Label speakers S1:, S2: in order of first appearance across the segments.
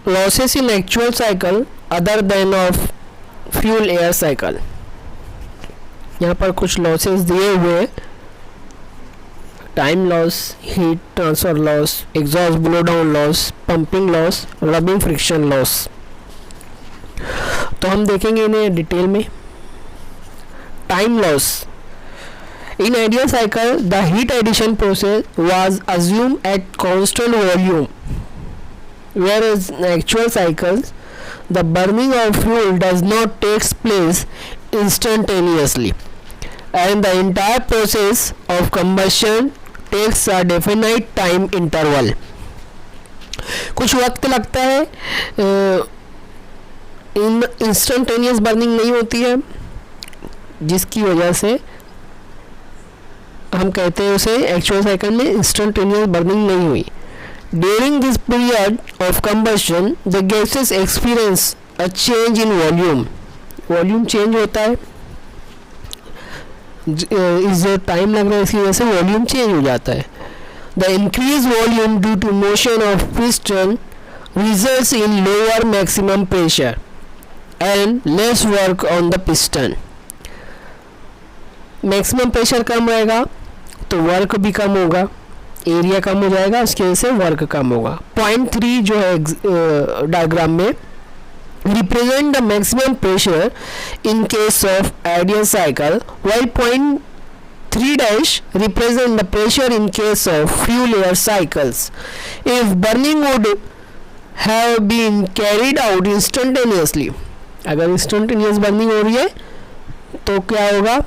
S1: losses in actual cycle other than of fuel air cycle. यहाँ पर कुछ losses दिए हुए, time loss, heat transfer loss, exhaust blow down loss, pumping loss, rubbing friction loss. तो हम देखेंगे इन्हें डिटेल में. Time loss. In ideal cycle, the heat addition process was assumed at constant volume, whereas in actual cycles, the burning of fuel does not take place instantaneously, and the entire process of combustion takes a definite time interval. कुछ वक्त लगता है, instantaneous burning नहीं होती है, जिसकी वजह से हम कहते हैं उसे एक्चुअल साइकिल में इंस्टेंटेनियस बर्निंग नहीं हुई. During this period of combustion the gases experience a change in volume. Volume change होता है, इस जो टाइम लग रहा है इसकी वजह से वॉल्यूम चेंज हो जाता है. The increase volume due to motion of piston results in lower maximum pressure and less work on the piston. Maximum pressure कम रहेगा तो वर्क भी कम होगा, एरिया कम हो जाएगा, उसकी वजह से वर्क कम होगा. पॉइंट 3 जो है डायग्राम में represent the maximum pressure in case of ideal cycle, while point 3' represent the pressure in case of fuel air cycles. If burning would have been carried out instantaneously, अगर instantaneous burning हो रही है तो क्या होगा,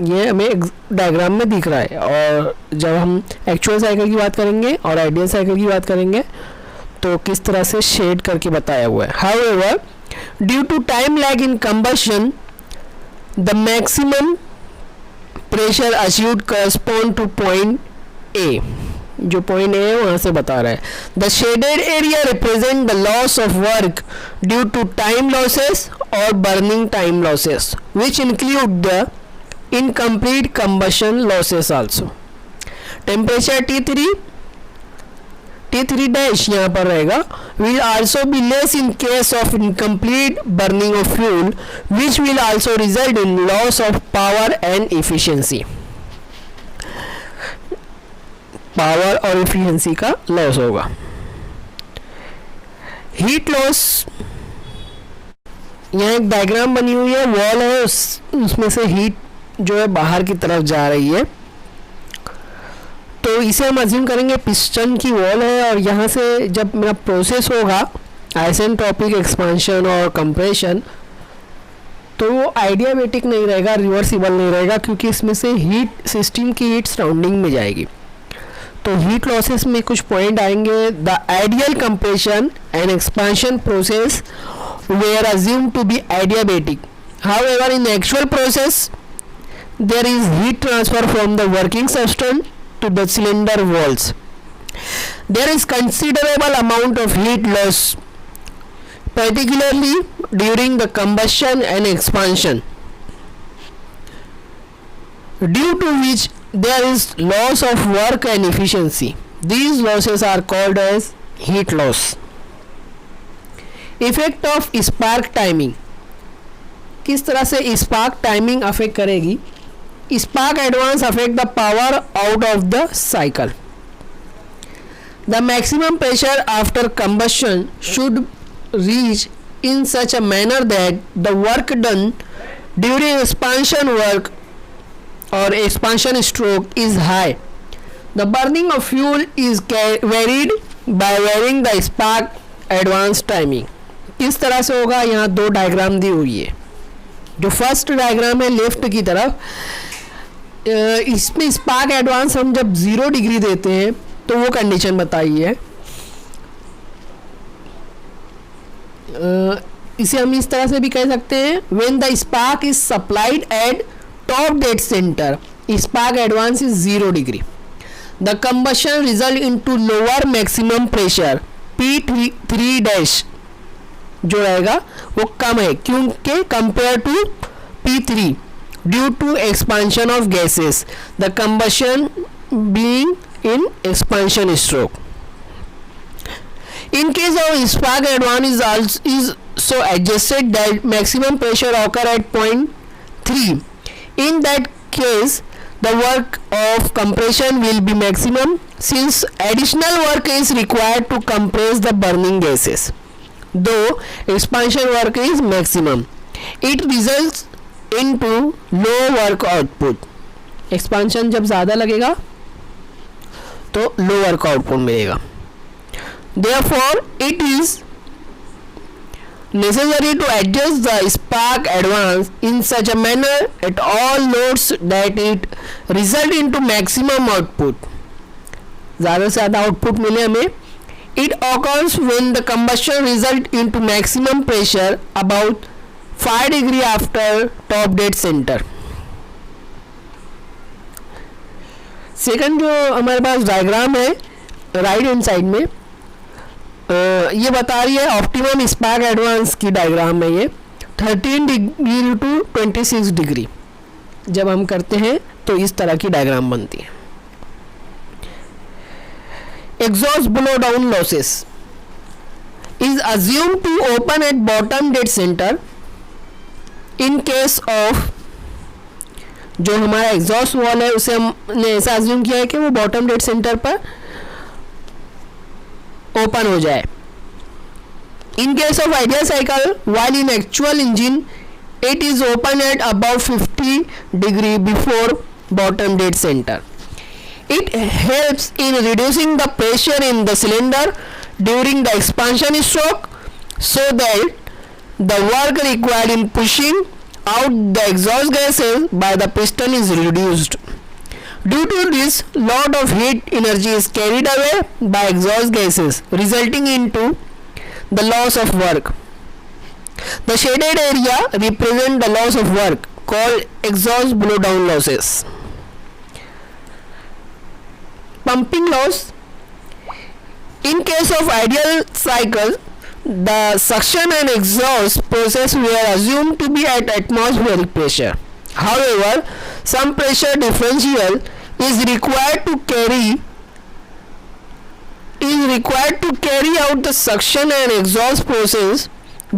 S1: ये हमें डायग्राम में दिख रहा है. और जब हम एक्चुअल साइकिल की बात करेंगे और आइडियल साइकिल की बात करेंगे तो किस तरह से शेड करके बताया हुआ है. However, due to time lag in combustion the maximum pressure achieved correspond to point A. जो पॉइंट ए है वहाँ से बता रहा है. The shaded area represent the loss of work due to time losses और burning time losses which include the incomplete combustion losses also. Temperature T3 यहाँ पर रहेगा, will also be less in case of incomplete burning of fuel, which will also result in loss of power and efficiency. Power और efficiency का loss होगा. Heat loss, यहाँ एक diagram बनी हुई है, वॉल है, उसमें से हीट जो है बाहर की तरफ जा रही है. तो इसे हम अज्यूम करेंगे पिस्टन की वॉल है, और यहाँ से जब मेरा प्रोसेस होगा आइसेंट्रोपिक एक्सपांशन और कंप्रेशन, तो वो आइडियाबैटिक नहीं रहेगा, रिवर्सिबल नहीं रहेगा, क्योंकि इसमें से हीट, सिस्टम की हीट सराउंडिंग में जाएगी. तो हीट लॉसेस में कुछ पॉइंट आएंगे. The ideal compression and expansion process were assume to be adiabatic. However in actual process there is heat transfer from the working system to the cylinder walls. There is considerable amount of heat loss, particularly during the combustion and expansion, due to which there is loss of work and efficiency. These losses are called as heat loss. Effect of spark timing. किस तरह से spark timing affect करेगी? Spark advance affect the power out of the cycle. The maximum pressure after combustion should reach in such a manner that the work done during expansion work or expansion stroke is high. The burning of fuel is varied by varying the spark advance timing. किस तरह से होगा, यहाँ दो diagram दी हुई है. जो first diagram है लेफ्ट की तरफ, इसमें स्पार्क एडवांस हम जब 0 डिग्री देते हैं तो वो कंडीशन बताई है. इसे हम इस तरह से भी कह सकते हैं, when the spark is supplied at top dead centre, spark advance is 0 degree. The combustion result into lower maximum pressure P3' जो रहेगा वो कम है, क्योंकि compare to P3 due to expansion of gases, the combustion being in expansion stroke. In case of spark advance is so adjusted that maximum pressure occur at point 3. In that case, the work of compression will be maximum since additional work is required to compress the burning gases. Though expansion work is maximum, it results into low work output. Expansion जब ज़्यादा लगेगा तो लो work output मिलेगा. Therefore, it is necessary to adjust the spark advance in such a manner at all loads that it result into maximum output. ज़्यादा से ज़्यादा output मिले हमें. It occurs when the combustion result into maximum pressure about 5 degree after top dead center. Second जो हमारे पास diagram है right hand side में, ये बता रही है ऑप्टिमम स्पार्क एडवांस की डायग्राम है. ये 13 डिग्री टू 26 डिग्री जब हम करते हैं तो इस तरह की डायग्राम बनती है. Exhaust blow down losses is assume to open at bottom dead centre in case of, जो हमारा एग्जॉस्ट वॉल है उसे हमने ऐसा अज्यूम किया है कि वो बॉटम डेड सेंटर पर ओपन हो जाए. इन case of ideal cycle while in actual engine it is open at about 50 degree before bottom dead centre. It helps in reducing the pressure in the cylinder during the expansion stroke so that the work required in pushing out the exhaust gases by the piston is reduced. Due to this, lot of heat energy is carried away by exhaust gases, resulting into the loss of work. The shaded area represent the loss of work called exhaust blowdown losses. Pumping loss. In case of ideal cycle, the suction and exhaust process were assumed to be at atmospheric pressure. However, some pressure differential is required to carry out the suction and exhaust process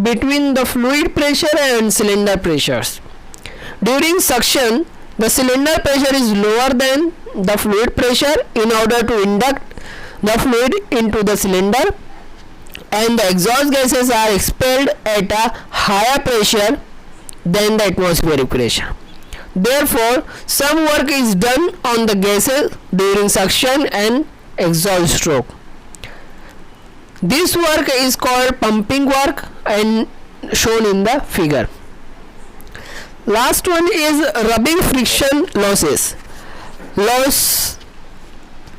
S1: between the fluid pressure and cylinder pressures. During suction, the cylinder pressure is lower than the fluid pressure in order to induct the fluid into the cylinder, and the exhaust gases are expelled at a higher pressure than the atmospheric pressure. Therefore, some work is done on the gases during suction and exhaust stroke. This work is called pumping work and shown in the figure. Last one is rubbing friction losses.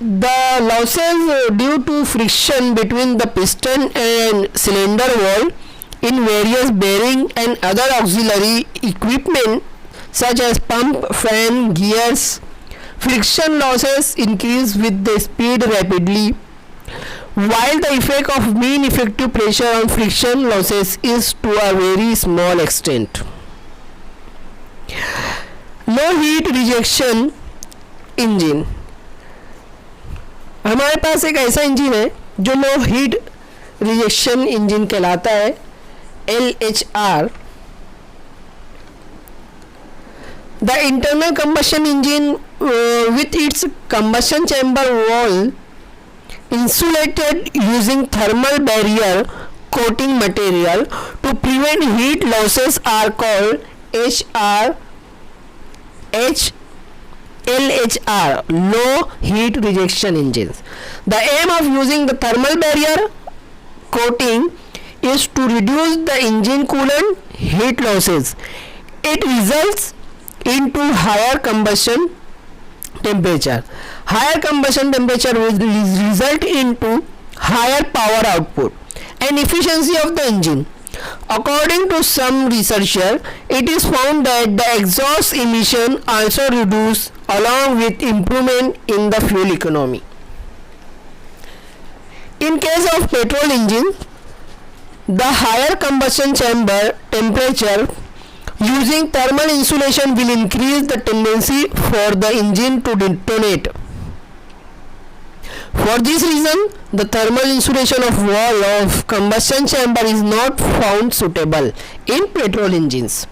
S1: The losses due to friction between the piston and cylinder wall in various bearing and other auxiliary equipment such as pump, fan, gears. Friction losses increase with the speed rapidly, while the effect of mean effective pressure on friction losses is to a very small extent. Low heat rejection engine. हमारे पास एक ऐसा engine है जो low heat rejection engine कहलाता है, LHR. The internal combustion engine with its combustion chamber wall insulated using thermal barrier coating material to prevent heat losses are called LHR, low heat rejection engines. The aim of using the thermal barrier coating is to reduce the engine coolant heat losses. It results into higher combustion temperature. Higher combustion temperature will result into higher power output and efficiency of the engine. According to some researcher, it is found that the exhaust emission also reduce along with improvement in the fuel economy. In case of petrol engine, the higher combustion chamber temperature using thermal insulation will increase the tendency for the engine to detonate. For this reason, the thermal insulation of wall of combustion chamber is not found suitable in petrol engines.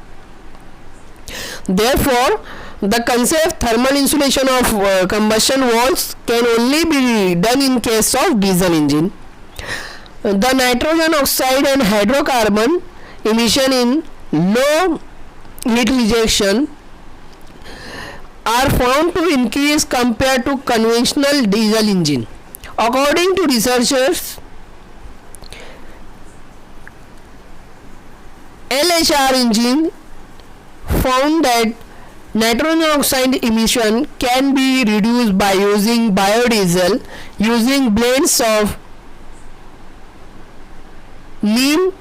S1: Therefore, the concept thermal insulation of combustion walls can only be done in case of diesel engine. The nitrogen oxide and hydrocarbon emission in low heat rejection are found to increase compared to conventional diesel engine. According to researchers, LHR engine found that nitrogen oxide emission can be reduced by using biodiesel using blends of neem,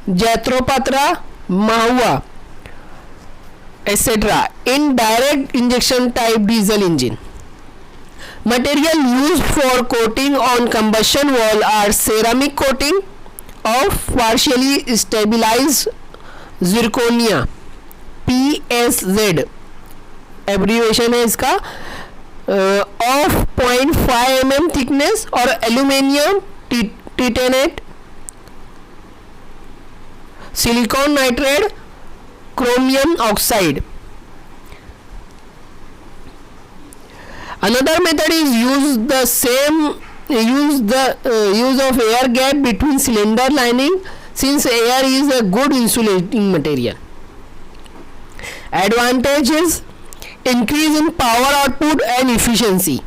S1: jatropatra, mahua, etc. in direct injection type diesel engine. Material used for coating on combustion wall are ceramic coating of partially stabilized zirconia PSZ, abbreviation है इसका, of 0.5 mm thickness, और aluminium titanate, silicon nitrate, chromium oxide. Another method is use of air gap between cylinder lining, since air is a good insulating material. Advantages: increase in power output and efficiency,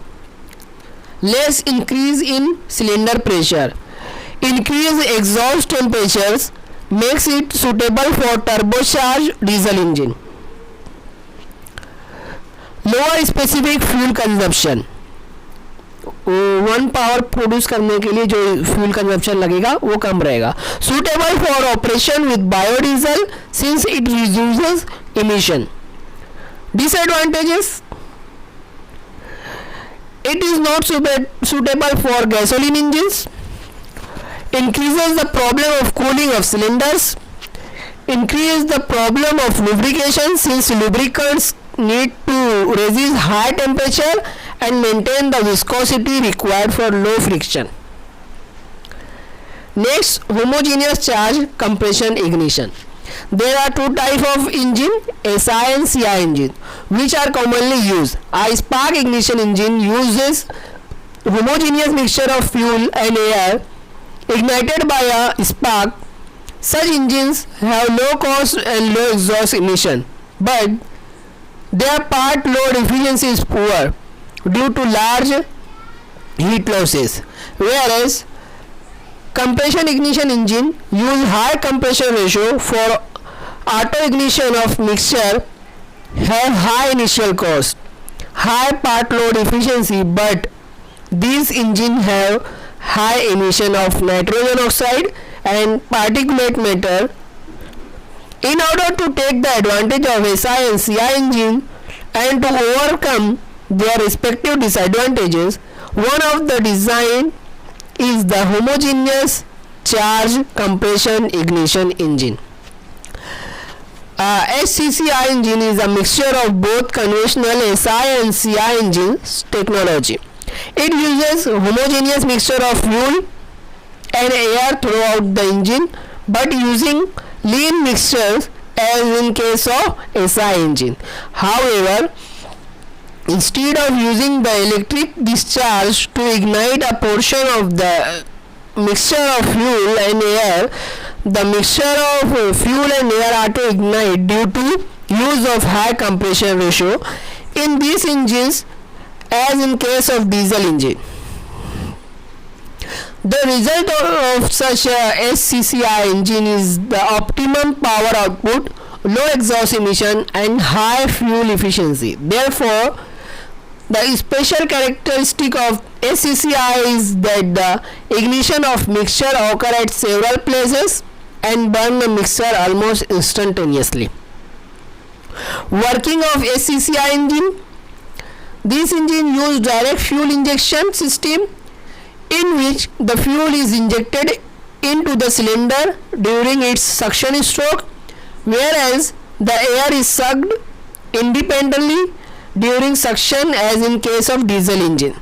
S1: less increase in cylinder pressure, increase exhaust temperatures, makes it suitable for turbocharged diesel engine. Lower specific fuel consumption, 1 power produce करने के लिए जो fuel consumption लगेगा वो कम रहेगा. Suitable for operation with biodiesel since it reduces emission. Disadvantages: it is not suitable for gasoline engines, increases the problem of cooling of cylinders, increase the problem of lubrication since lubricants need to resist high temperature and maintain the viscosity required for low friction. Next, homogeneous charge compression ignition. There are two types of engine, SI and CI engine, which are commonly used. A spark ignition engine uses homogeneous mixture of fuel and air ignited by a spark. Such engines have low cost and low exhaust emission, but their part load efficiency is poor due to large heat losses, whereas compression ignition engine use high compression ratio for auto ignition of mixture, have high initial cost, high part load efficiency, but these engines have high emission of nitrogen oxide and particulate matter. In order to take the advantage of SI and CI engine and to overcome their respective disadvantages, one of the design is the homogeneous charge compression ignition engine. HCCI engine is a mixture of both conventional SI and CI engines technology. It uses homogeneous mixture of fuel and air throughout the engine, but using lean mixtures as in case of SI engine. However, instead of using the electric discharge to ignite a portion of the mixture of fuel and air, the mixture of fuel and air are to ignite due to use of high compression ratio in these engines as in case of diesel engine. The result of such a HCCI engine is the optimum power output, low exhaust emission and high fuel efficiency. Therefore, the special characteristic of HCCI is that the ignition of mixture occur at several places and burn the mixture almost instantaneously. Working of HCCI engine: this engine use direct fuel injection system in which the fuel is injected into the cylinder during its suction stroke, whereas the air is sucked independently during suction as in case of diesel engine.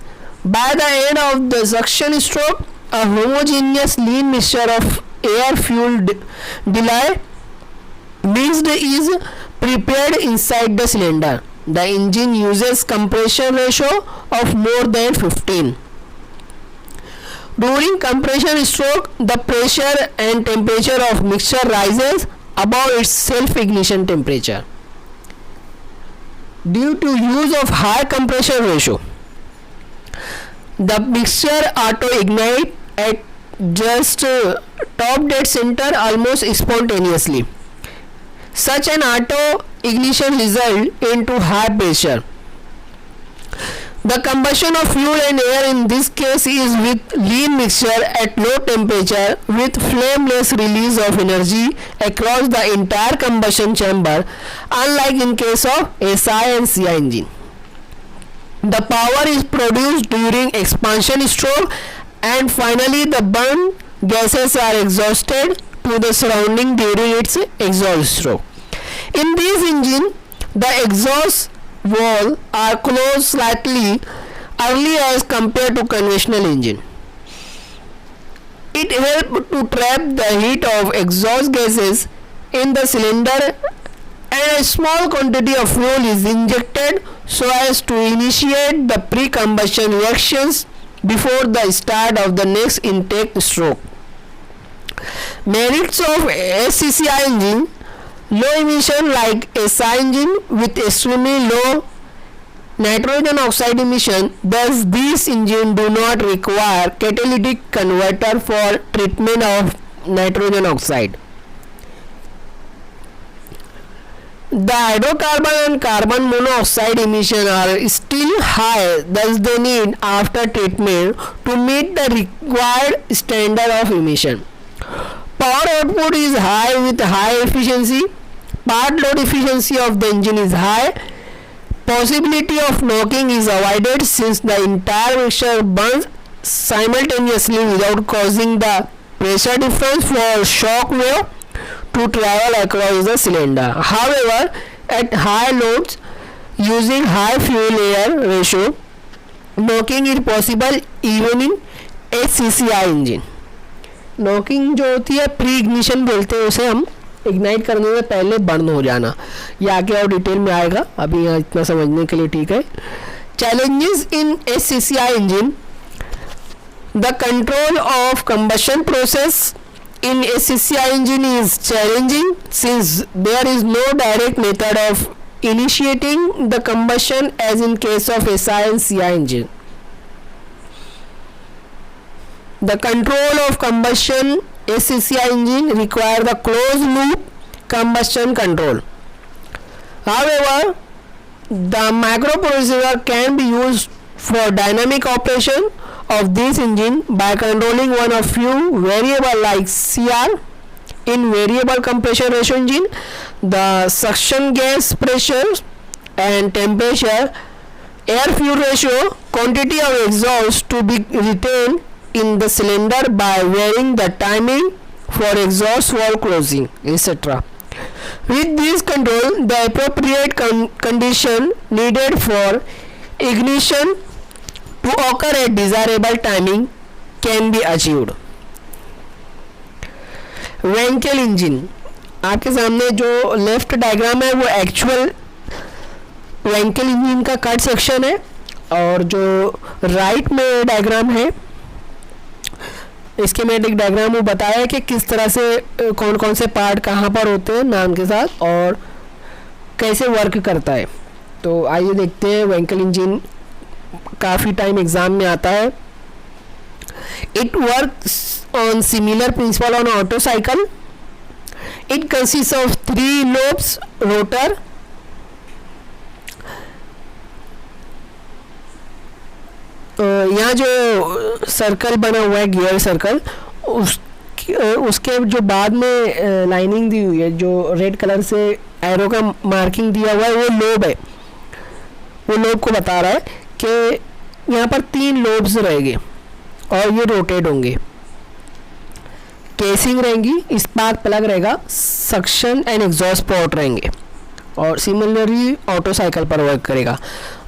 S1: By the end of the suction stroke, a homogeneous lean mixture of air fuel delay mixed is prepared inside the cylinder. The engine uses compression ratio of more than 15. During compression stroke, the pressure and temperature of mixture rises above its self-ignition temperature. Due to use of high compression ratio, the mixture auto-ignite at just top dead center almost spontaneously. Such an auto-ignition result into high pressure. The combustion of fuel and air in this case is with lean mixture at low temperature with flameless release of energy across the entire combustion chamber, unlike in case of SI and CI engine. The power is produced during expansion stroke, and finally the burn gases are exhausted to the surrounding during its exhaust stroke. In this engine, the exhaust valves are closed slightly early as compared to conventional engine. It helps to trap the heat of exhaust gases in the cylinder, and a small quantity of fuel is injected so as to initiate the pre-combustion reactions before the start of the next intake stroke. Merits of SCCI engine: low emission like SI engine with extremely low nitrogen oxide emission. Thus these engines do not require catalytic converter for treatment of nitrogen oxide. The hydrocarbon and carbon monoxide emission are still high, thus they need after treatment to meet the required standard of emission. Power output is high with high efficiency. Part load efficiency of the engine is high. Possibility of knocking is avoided since the entire mixture burns simultaneously without causing the pressure difference for shock wave to travel across the cylinder. However, at high loads using high fuel air ratio, knocking is possible even in HCCI engine. Knocking जो होती है pre ignition बोलते हैं उसे हम, ignite करने में पहले बर्न हो जाना. ये आगे और डिटेल में आएगा, अभी यहाँ इतना समझने के लिए ठीक है. Challenges in HCCI engine: the control of combustion process in SCCI engine is challenging since there is no direct method of initiating the combustion as in case of SI and CI engine. The control of combustion SCCI engine require the closed loop combustion control. However, the microprocessor can be used for dynamic operation of this engine by controlling one of few variable like CR in variable compression ratio engine, the suction gas pressure and temperature, air fuel ratio, quantity of exhaust to be retained in the cylinder by varying the timing for exhaust valve closing, etc. With this control, the appropriate condition needed for ignition to occur at desirable timing can be achieved. Wankel engine, आपके सामने जो left diagram है वो actual Wankel engine का cut section है, और जो right में डायग्राम है स्कीमेटिक डायग्राम वो बताया है कि किस तरह से कौन कौन से पार्ट कहाँ पर होते हैं नाम के साथ और कैसे वर्क करता है. तो आइए देखते हैं. वेंकेल इंजन काफ़ी टाइम एग्जाम में आता है. It works on similar principal on auto cycle. It consist of 3 lobes rotor, यहाँ जो सर्कल बना हुआ है गियर सर्कल, उसके जो बाद में लाइनिंग दी हुई है, जो रेड कलर से एरो का मार्किंग दिया हुआ है वो लोब है. वो लोब को बता रहा है कि यहाँ पर 3 लोब्स रहेंगे और ये रोटेट होंगे. केसिंग रहेंगी, स्पार्क प्लग रहेगा, सक्शन एंड एग्जॉस्ट पोर्ट रहेंगे, और सिमिलरली ऑटो साइकिल पर वर्क करेगा.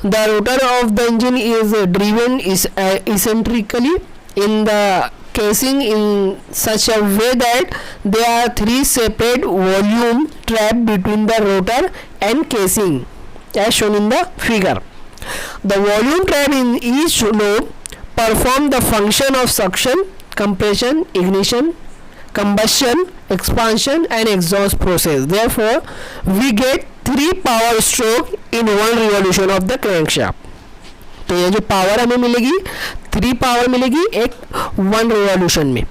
S1: The rotor of the engine is driven eccentrically in the casing in such a way that there are three separate volume traps between the rotor and casing as shown in the figure. The volume trap in each lobe perform the function of suction, compression, ignition, combustion, expansion and exhaust process. Therefore, we get 3 power stroke in one revolution of the crankshaft. तो ये जो power हमें मिलेगी 3 power मिलेगी एक 1 revolution में.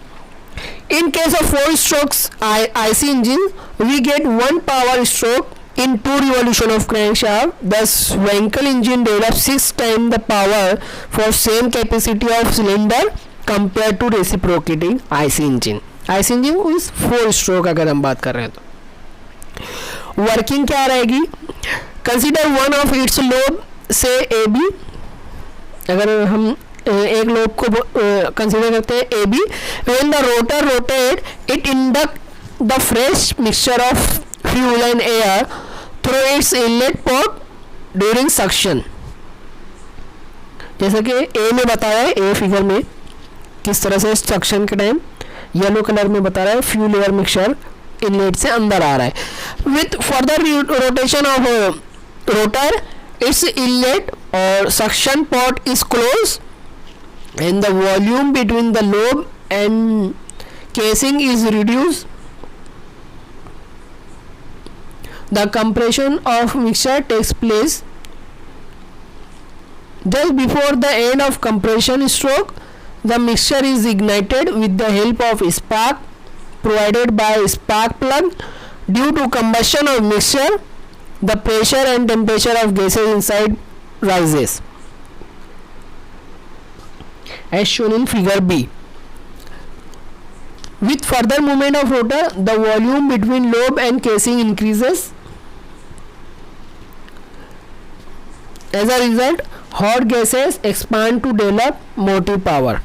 S1: In case of 4 strokes IC engine, we get 1 power stroke in 2 revolution of crankshaft. Thus, Wankel engine develops 6 times the power for same capacity of cylinder compared to reciprocating IC engine. IC engine is 4 stroke अगर हम बात कर रहे हैं तो. Working क्या रहेगी? Consider one of its lobe से ए बी. अगर हम एक लोब को कंसिडर करते हैं A B. When the rotor rotate it induct the fresh mixture of fuel and air through its inlet port during suction. जैसा कि ए में बताया है, ए फिगर में किस तरह से सक्शन के टाइम येलो कलर में बता रहा है फ्यूल एयर मिक्सचर इनलेट से अंदर आ रहा है. With further rotation of rotor its inlet और suction port is close and the volume between the lobe and casing is reduce. The compression of mixture takes place. Just before the end of compression stroke, the mixture is ignited with the help of spark provided by spark plug. Due to combustion of mixture, the pressure and temperature of gases inside rises, as shown in figure B. With further movement of rotor, the volume between lobe and casing increases. As a result, hot gases expand to develop motive power.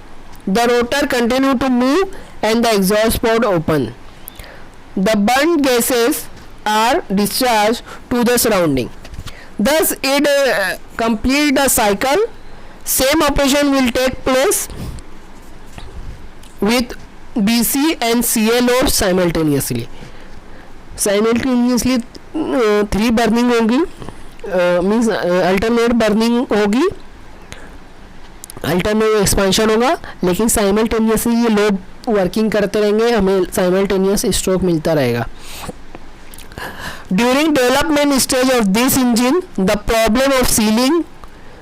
S1: The rotor continue to move and the exhaust port open. The burnt gases are discharged to the surrounding. Thus, it complete the cycle. Same operation will take place with BC and CA loads simultaneously. Simultaneously 3 burning होगी, means alternate burning होगी, alternate expansion होगा, लेकिन simultaneously ये load working करते रहेंगे, हमें simultaneous stroke मिलता रहेगा. During development stage of this engine the problem of ceiling,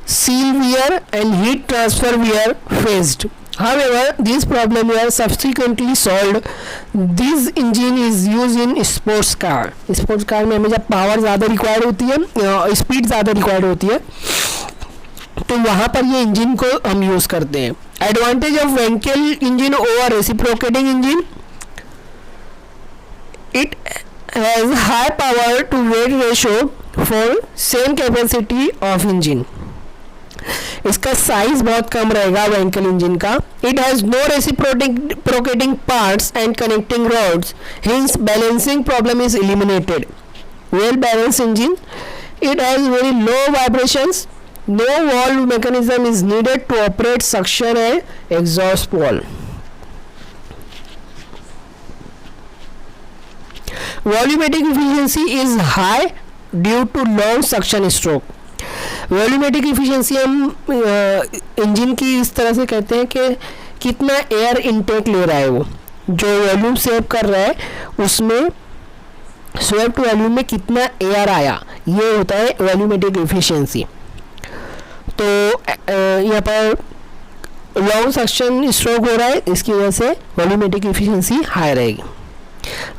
S1: seal wear and heat transfer were faced. However, these problems were subsequently solved. This engine is used in sports car. Sports car में हमें जब power ज़्यादा required होती है, speed ज़्यादा required होती है, तो वहाँ पर ये इंजन को हम यूज़ करते हैं. Advantage of Wankel engine over reciprocating engine, it has high power to weight ratio for same capacity of engine. इसका साइज बहुत कम रहेगा वेंकल इंजन का. It has no reciprocating parts and connecting rods, hence balancing problem is eliminated. Well balance engine. It has very low vibrations. No valve mechanism is needed to operate suction and exhaust valve. Volumetric efficiency is high due to long suction stroke. Volumetric efficiency हम engine की इस तरह से कहते हैं कि कितना air intake ले रहा है, वो जो वॉल्यूम सेव कर रहा है उसमें स्वेप टू वॉल्यूम में कितना एयर आया, ये होता है वॉल्यूमेट्रिक इफिशिएंसी. तो यहाँ पर लॉन्ग सक्शन स्ट्रोक हो रहा है, इसकी वजह से वॉल्यूमेट्रिक इफिशिएंसी हाई रहेगी.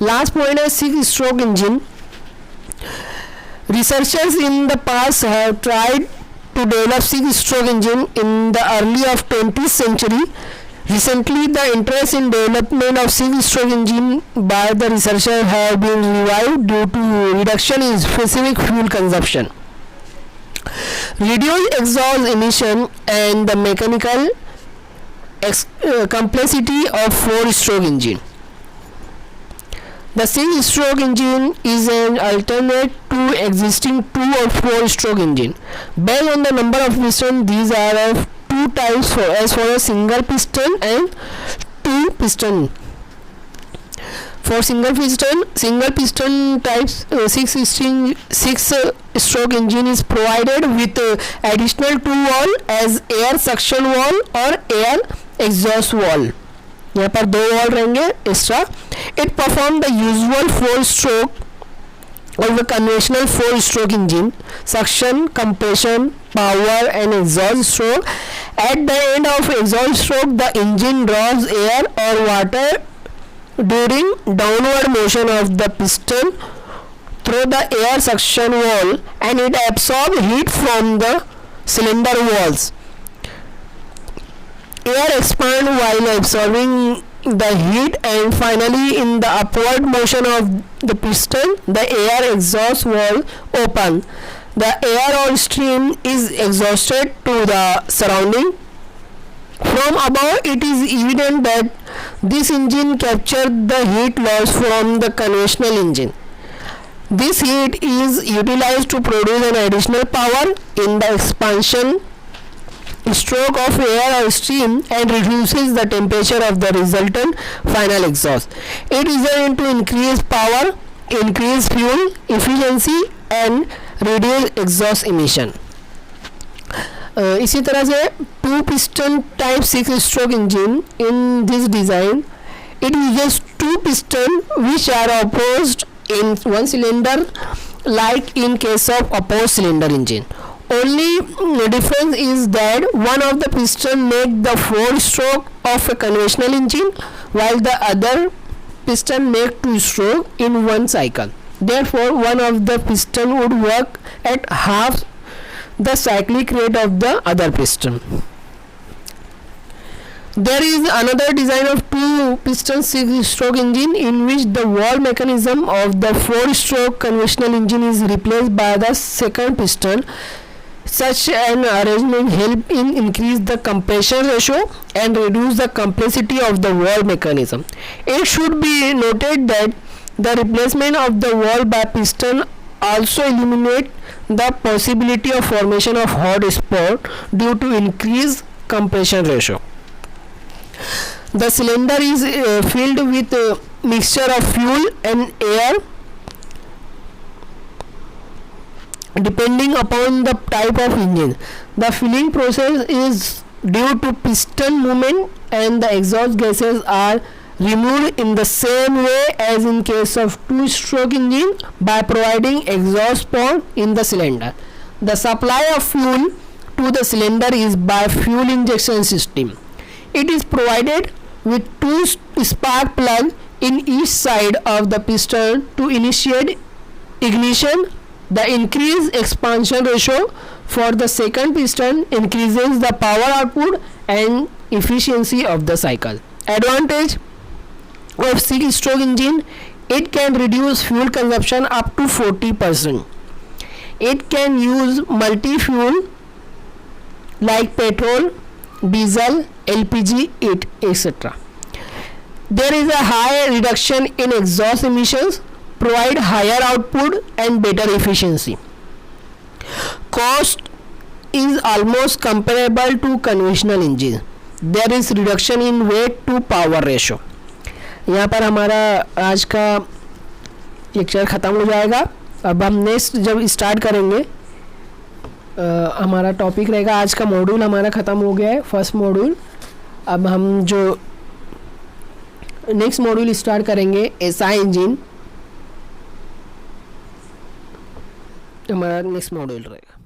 S1: लास्ट पॉइंट है 6 stroke engine. Researchers in the past have tried to develop 6-stroke engine in the early of 20th century. Recently, the interest in development of 6-stroke engine by the researchers have been revived due to reduction in specific fuel consumption, reduced exhaust emission, and the mechanical complexity of 4-stroke engine. The 6-stroke engine is an alternate to existing 2 or 4-stroke engine. Based on the number of pistons, these are of two types as for a single piston and 2 piston. For single piston types, 6-stroke engine is provided with additional 2 valve as air suction valve or air exhaust valve. यहाँ पर 2 valve रहेंगे extra. It perform the usual 4-stroke of the conventional 4-stroke engine: suction, compression, power and exhaust stroke. At the end of exhaust stroke, the engine draws air or water during downward motion of the piston through the air suction valve, and it absorbs heat from the cylinder walls. Air expands while absorbing the heat, and finally in the upward motion of the piston, the air exhaust valve open. The air or steam is exhausted to the surrounding. From above, it is evident that this engine captures the heat loss from the conventional engine. This heat is utilized to produce an additional power in the expansion stroke of air or steam and reduces the temperature of the resultant final exhaust. It results into increased power, increased fuel efficiency and reduced exhaust emission. इसी तरह से 2 piston type 6-stroke engine, in this design it uses 2 piston which are opposed in one cylinder, like in case of opposed cylinder engine. Only difference is that one of the piston make the 4-stroke of a conventional engine, while the other piston make 2-stroke in one cycle. Therefore, one of the piston would work at half the cyclic rate of the other piston. There is another design of 2 piston 6-stroke engine in which the valve mechanism of the 4-stroke conventional engine is replaced by the second piston. Such an arrangement helps in increase the compression ratio and reduce the complexity of the valve mechanism. It should be noted that the replacement of the valve by piston also eliminate the possibility of formation of hot spot due to increased compression ratio. The cylinder is filled with a mixture of fuel and air depending upon the type of engine. The filling process is due to piston movement, and the exhaust gases are removed in the same way as in case of 2-stroke engine by providing exhaust port in the cylinder. The supply of fuel to the cylinder is by fuel injection system. It is provided with 2 spark plugs in each side of the piston to initiate ignition. The increased expansion ratio for the second piston increases the power output and efficiency of the cycle. Advantage of 6-stroke engine: it can reduce fuel consumption up to 40%. It can use multi-fuel like petrol, diesel, LPG, etc. There is a high reduction in exhaust emissions, provide higher output and better efficiency. Cost is almost comparable to conventional engine. There is reduction in weight to power ratio. यहाँ पर हमारा आज का lecture ख़त्म हो जाएगा. अब हम नेक्स्ट जब स्टार्ट करेंगे हमारा टॉपिक रहेगा, आज का मॉड्यूल हमारा ख़त्म हो गया है, फर्स्ट मॉड्यूल. अब हम जो नेक्स्ट मॉड्यूल स्टार्ट करेंगे SI इंजन, हमारा नेक्स्ट मॉड्यूल रहेगा.